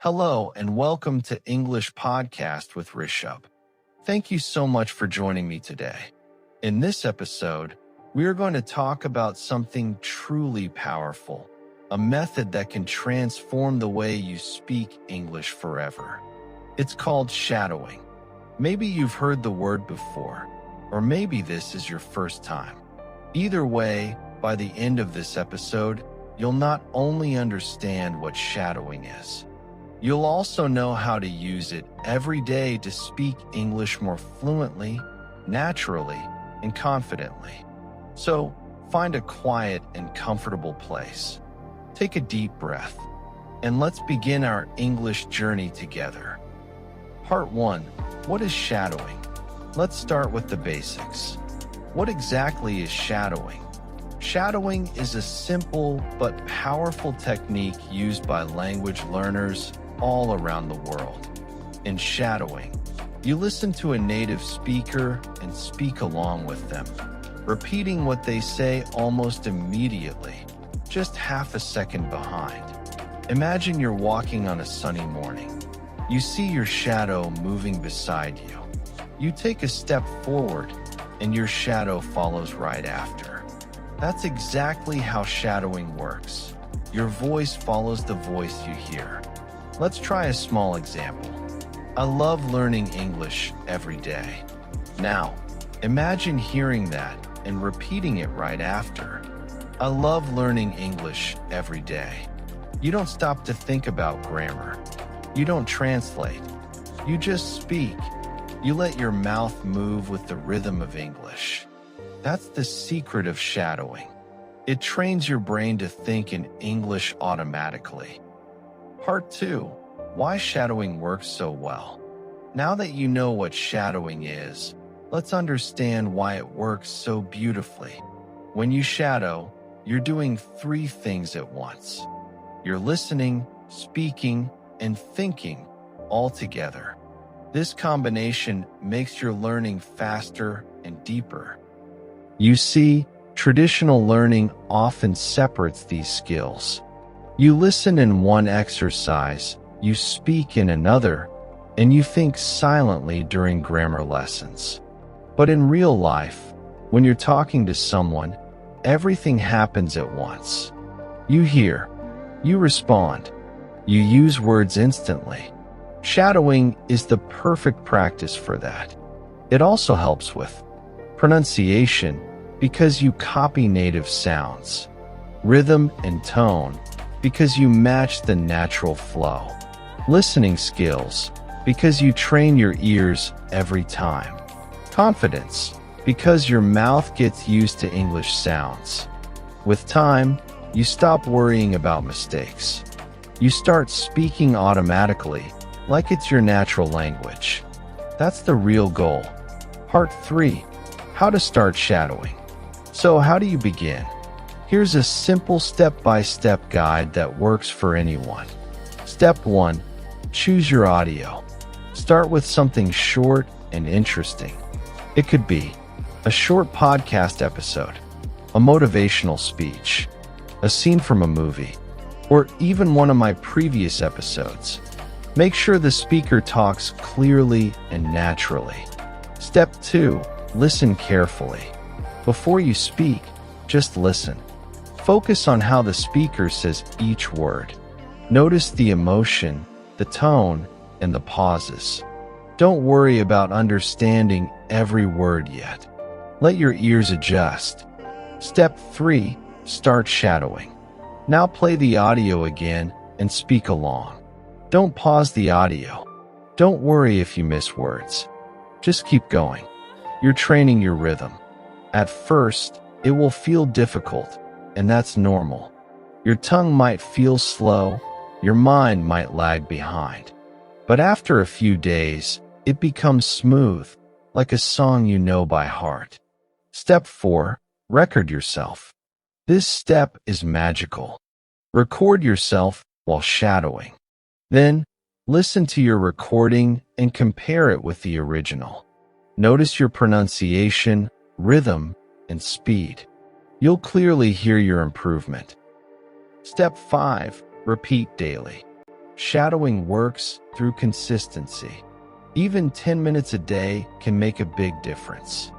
Hello and welcome to English Podcast with Rishabh. Thank you so much for joining me today. In this episode, we are going to talk about something truly powerful, a method that can transform the way you speak English forever. It's called shadowing. Maybe you've heard the word before, or maybe this is your first time. Either way, by the end of this episode, you'll not only understand what shadowing is, you'll also know how to use it every day to speak English more fluently, naturally, and confidently. So, find a quiet and comfortable place. Take a deep breath, and let's begin our English journey together. Part 1. What is shadowing? Let's start with the basics. What exactly is shadowing? Shadowing is a simple but powerful technique used by language learners all around the world. In shadowing, you listen to a native speaker and speak along with them, repeating what they say almost immediately, just half a second behind. Imagine you're walking on a sunny morning. You see your shadow moving beside you. You take a step forward, and your shadow follows right after. That's exactly how shadowing works. Your voice follows the voice you hear. Let's try a small example. I love learning English every day. Now, imagine hearing that and repeating it right after. I love learning English every day. You don't stop to think about grammar. You don't translate. You just speak. You let your mouth move with the rhythm of English. That's the secret of shadowing. It trains your brain to think in English automatically. Part 2. Why shadowing works so well. Now that you know what shadowing is, let's understand why it works so beautifully. When you shadow, you're doing 3 things at once. You're listening, speaking, and thinking all together. This combination makes your learning faster and deeper. You see, traditional learning often separates these skills. You listen in one exercise, you speak in another, and you think silently during grammar lessons. But in real life, when you're talking to someone, everything happens at once. You hear, you respond, you use words instantly. Shadowing is the perfect practice for that. It also helps with pronunciation because you copy native sounds, rhythm and tone because you match the natural flow, listening skills because you train your ears every time, confidence because your mouth gets used to English sounds. With time, you stop worrying about mistakes. You start speaking automatically like it's your natural language. That's the real goal. Part 3. How to start shadowing. So how do you begin? Here's a simple step-by-step guide that works for anyone. Step 1. Choose your audio. Start with something short and interesting. It could be a short podcast episode, a motivational speech, a scene from a movie, or even one of my previous episodes. Make sure the speaker talks clearly and naturally. Step 2. Listen carefully. Before you speak, just listen. Focus on how the speaker says each word. Notice the emotion, the tone, and the pauses. Don't worry about understanding every word yet. Let your ears adjust. Step 3. Start shadowing. Now play the audio again and speak along. Don't pause the audio. Don't worry if you miss words. Just keep going. You're training your rhythm. At first, it will feel difficult, and that's normal. Your tongue might feel slow, your mind might lag behind. But after a few days, it becomes smooth, like a song you know by heart. Step 4. Record yourself. This step is magical. Record yourself while shadowing. Then, listen to your recording and compare it with the original. Notice your pronunciation, rhythm, and speed. You'll clearly hear your improvement. Step 5. Repeat daily. Shadowing works through consistency. Even 10 minutes a day can make a big difference.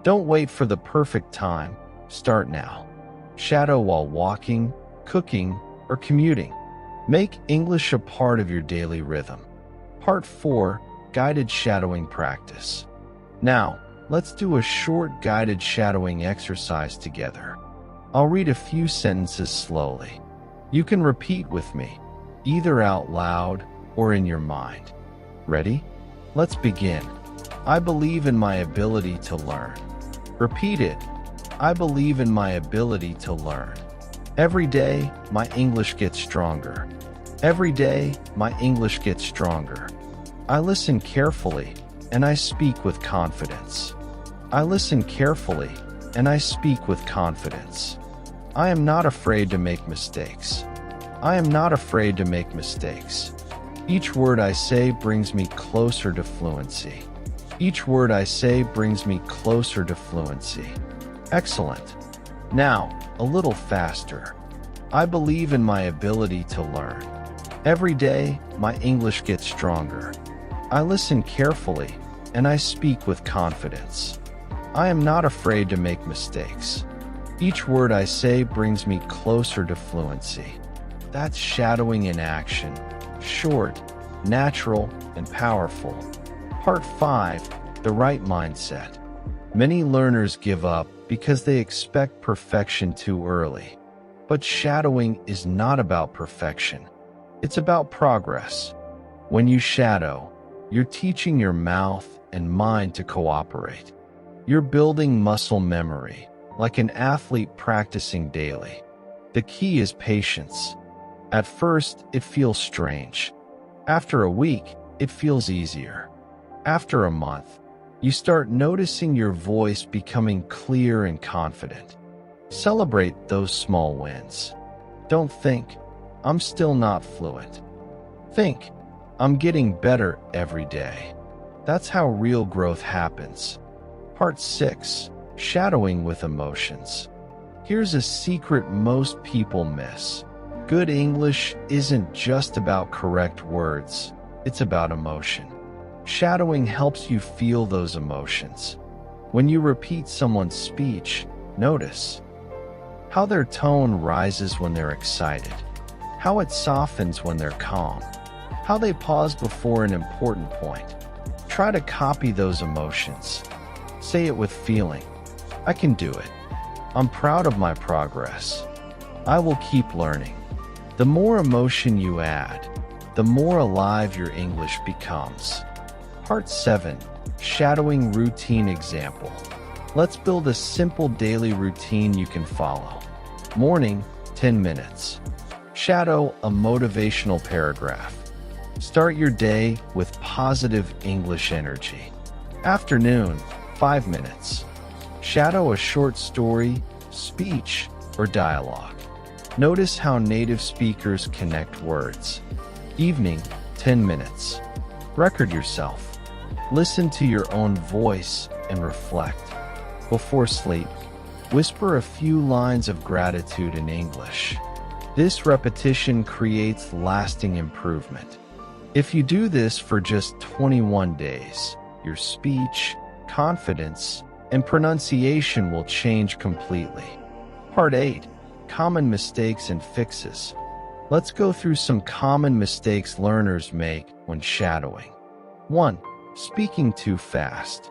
Don't wait for the perfect time. Start now. Shadow while walking, cooking, or commuting. Make English a part of your daily rhythm. Part 4. Guided Shadowing Practice. Now, let's do a short guided shadowing exercise together. I'll read a few sentences slowly. You can repeat with me, either out loud or in your mind. Ready? Let's begin. I believe in my ability to learn. Repeat it. I believe in my ability to learn. Every day, my English gets stronger. Every day, my English gets stronger. I listen carefully, and I speak with confidence. I listen carefully, and I speak with confidence. I am not afraid to make mistakes. I am not afraid to make mistakes. Each word I say brings me closer to fluency. Each word I say brings me closer to fluency. Excellent. Now, a little faster. I believe in my ability to learn. Every day, my English gets stronger. I listen carefully, and I speak with confidence. I am not afraid to make mistakes. Each word I say brings me closer to fluency. That's shadowing in action. Short, natural, and powerful. Part 5. The Right Mindset. Many learners give up because they expect perfection too early. But shadowing is not about perfection. It's about progress. When you shadow, you're teaching your mouth and mind to cooperate. You're building muscle memory, like an athlete practicing daily. The key is patience. At first, it feels strange. After a week, it feels easier. After a month, you start noticing your voice becoming clear and confident. Celebrate those small wins. Don't think, I'm still not fluent. Think, I'm getting better every day. That's how real growth happens. Part 6. Shadowing with Emotions. Here's a secret most people miss. Good English isn't just about correct words, it's about emotion. Shadowing helps you feel those emotions. When you repeat someone's speech, notice how their tone rises when they're excited, how it softens when they're calm, how they pause before an important point. Try to copy those emotions. Say it with feeling. I can do it. I'm proud of my progress. I will keep learning. The more emotion you add, the more alive your English becomes. Part 7. Shadowing Routine Example. Let's build a simple daily routine you can follow. Morning, 10 minutes. Shadow a motivational paragraph. Start your day with positive English energy. Afternoon, 5 minutes. Shadow a short story, speech, or dialogue. Notice how native speakers connect words. Evening, 10 minutes. Record yourself. Listen to your own voice and reflect. Before sleep, whisper a few lines of gratitude in English. This repetition creates lasting improvement. If you do this for just 21 days, your speech, confidence, and pronunciation will change completely. Part 8. Common Mistakes and Fixes. Let's go through some common mistakes learners make when shadowing. 1. Speaking too fast.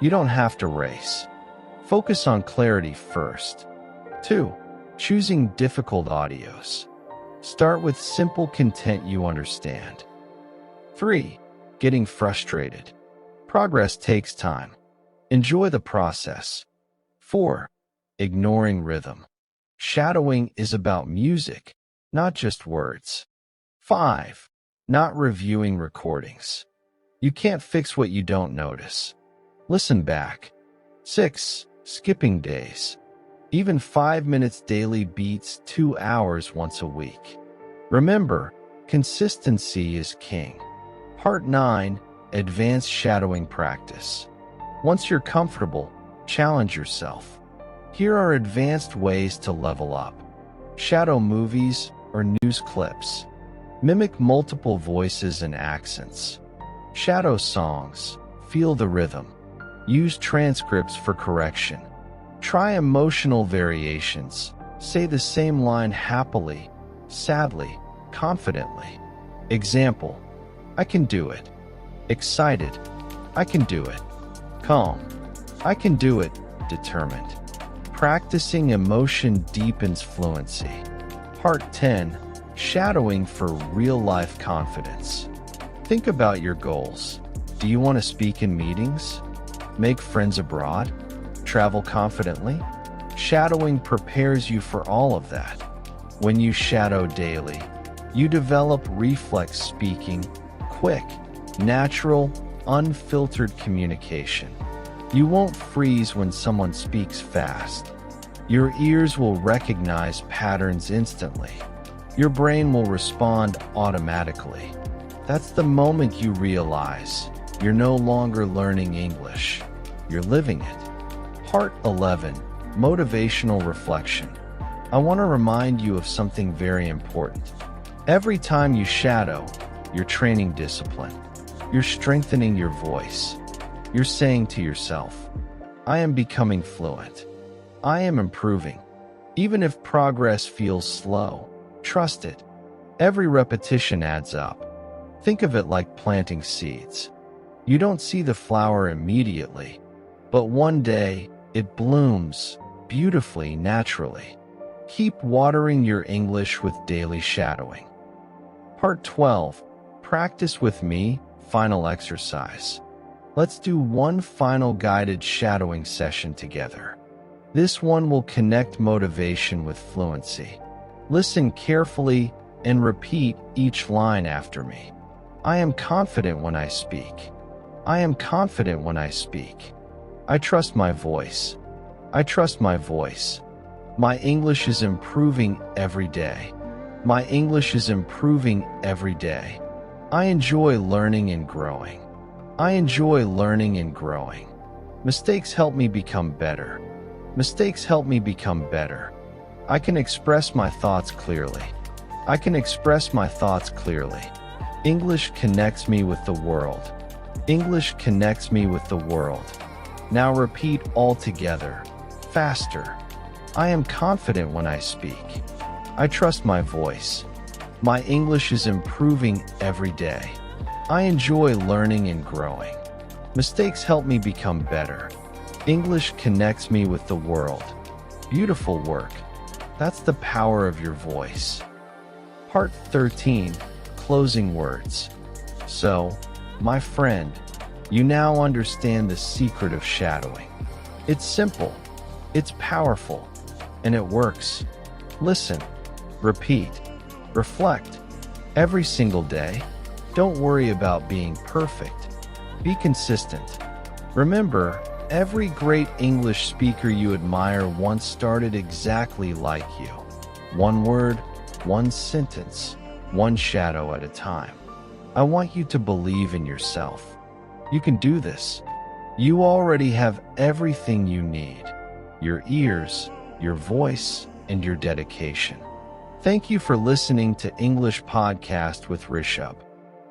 You don't have to race. Focus on clarity first. 2. Choosing difficult audios. Start with simple content you understand. 3. Getting frustrated. Progress takes time. Enjoy the process. 4. Ignoring rhythm. Shadowing is about music, not just words. 5. Not reviewing recordings. You can't fix what you don't notice. Listen back. 6. Skipping days. Even 5 minutes daily beats 2 hours once a week. Remember, consistency is king. Part 9. Advanced Shadowing Practice. Once you're comfortable, challenge yourself. Here are advanced ways to level up. Shadow movies or news clips. Mimic multiple voices and accents. Shadow songs. Feel the rhythm. Use transcripts for correction. Try emotional variations. Say the same line happily, sadly, confidently. Example: I can do it. Excited: I can do it. Calm: I can do it. Determined. Practicing emotion deepens fluency. Part 10. Shadowing for real-life confidence. Think about your goals. Do you want to speak in meetings? Make friends abroad? Travel confidently? Shadowing prepares you for all of that. When you shadow daily, you develop reflex speaking, quick, natural, unfiltered communication. You won't freeze when someone speaks fast. Your ears will recognize patterns instantly. Your brain will respond automatically. That's the moment you realize you're no longer learning English. You're living it. Part 11. Motivational reflection. I want to remind you of something very important. Every time you shadow, you're training discipline. You're strengthening your voice. You're saying to yourself, I am becoming fluent. I am improving. Even if progress feels slow, trust it. Every repetition adds up. Think of it like planting seeds. You don't see the flower immediately, but one day it blooms beautifully, naturally. Keep watering your English with daily shadowing. Part 12. Practice with me. Final exercise. Let's do one final guided shadowing session together. This one will connect motivation with fluency. Listen carefully and repeat each line after me. I am confident when I speak. I am confident when I speak. I trust my voice. I trust my voice. My English is improving every day. My English is improving every day. I enjoy learning and growing. I enjoy learning and growing. Mistakes help me become better. Mistakes help me become better. I can express my thoughts clearly. I can express my thoughts clearly. English connects me with the world. English connects me with the world. Now repeat all together, faster. I am confident when I speak. I trust my voice. My English is improving every day. I enjoy learning and growing. Mistakes help me become better. English connects me with the world. Beautiful work. That's the power of your voice. Part 13. Closing words. So, my friend, you now understand the secret of shadowing. It's simple, it's powerful, and it works. Listen, repeat, reflect. Every single day. Don't worry about being perfect. Be consistent. Remember, every great English speaker you admire once started exactly like you. One word, one sentence, one shadow at a time. I want you to believe in yourself. You can do this. You already have everything you need: your ears, your voice, and your dedication. Thank you for listening to English Podcast with Rishabh.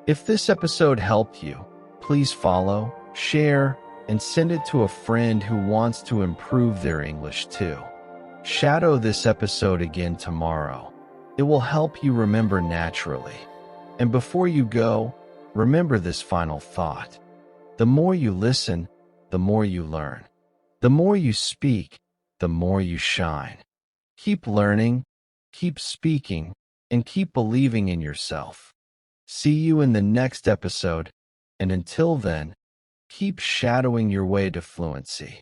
If this episode helped you, please follow, share, and send it to a friend who wants to improve their English too. Shadow this episode again tomorrow. It will help you remember naturally. And before you go, remember this final thought. The more you listen, the more you learn. The more you speak, the more you shine. Keep learning, keep speaking, and keep believing in yourself. See you in the next episode, and until then, keep shadowing your way to fluency.